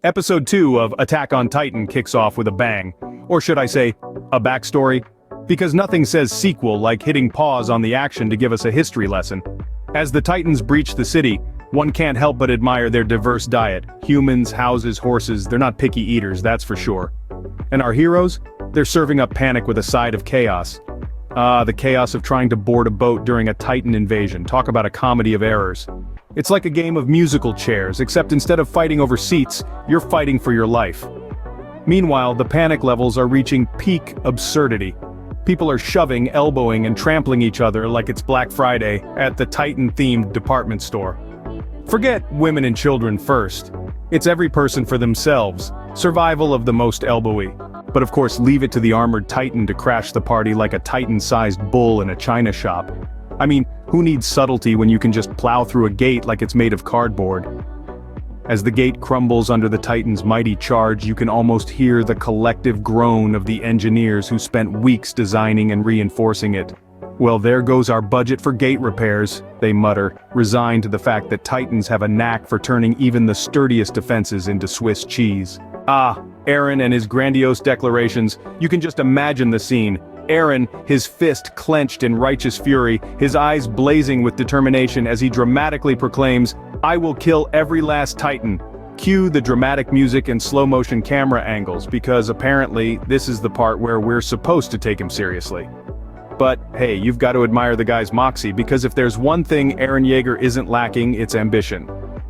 Episode 2 of Attack on Titan kicks off with a bang. Or should I say, a backstory? Because nothing says sequel like hitting pause on the action to give us a history lesson. As the Titans breach the city, one can't help but admire their diverse diet. Humans, houses, horses, they're not picky eaters, that's for sure. And our heroes? They're serving up panic with a side of chaos. The chaos of trying to board a boat during a Titan invasion. Talk about a comedy of errors. It's like a game of musical chairs, except instead of fighting over seats, you're fighting for your life. Meanwhile, the panic levels are reaching peak absurdity. People are shoving, elbowing, and trampling each other like it's Black Friday at the Titan-themed department store. Forget women and children first. It's every person for themselves. Survival of the most elbowy. But of course, leave it to the armored Titan to crash the party like a Titan-sized bull in a china shop. I mean, who needs subtlety when you can just plow through a gate like it's made of cardboard? As the gate crumbles under the Titan's mighty charge, you can almost hear the collective groan of the engineers who spent weeks designing and reinforcing it. Well, there goes our budget for gate repairs, they mutter, resigned to the fact that Titans have a knack for turning even the sturdiest defenses into Swiss cheese. Eren and his grandiose declarations, you can just imagine the scene. Eren, his fist clenched in righteous fury, his eyes blazing with determination as he dramatically proclaims, "I will kill every last Titan." Cue the dramatic music and slow-motion camera angles, because apparently this is the part where we're supposed to take him seriously. But hey, you've got to admire the guy's moxie, because if there's one thing Eren Yeager isn't lacking, it's ambition.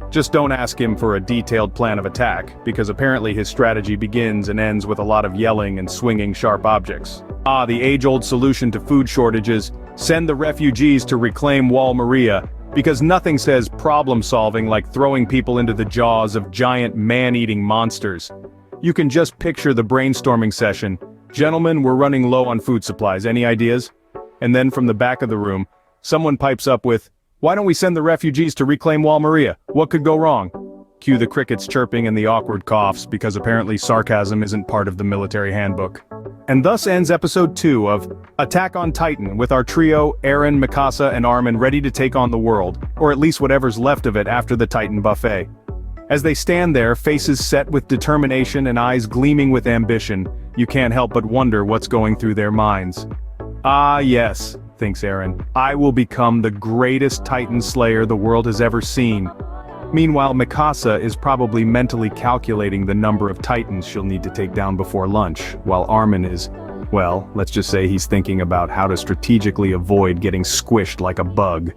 Just don't ask him for a detailed plan of attack, because apparently his strategy begins and ends with a lot of yelling and swinging sharp objects. The age-old solution to food shortages: send the refugees to reclaim Wall Maria, because nothing says problem-solving like throwing people into the jaws of giant man-eating monsters. You can just picture the brainstorming session. Gentlemen, we're running low on food supplies, any ideas? And then from the back of the room, someone pipes up with, "Why don't we send the refugees to reclaim Wall Maria? What could go wrong?" Cue the crickets chirping and the awkward coughs, because apparently sarcasm isn't part of the military handbook. And thus ends episode 2 of Attack on Titan, with our trio, Eren, Mikasa, and Armin ready to take on the world, or at least whatever's left of it after the Titan buffet. As they stand there, faces set with determination and eyes gleaming with ambition, you can't help but wonder what's going through their minds. Yes, thinks Eren, I will become the greatest Titan slayer the world has ever seen. Meanwhile, Mikasa is probably mentally calculating the number of Titans she'll need to take down before lunch, while Armin is, well, let's just say he's thinking about how to strategically avoid getting squished like a bug.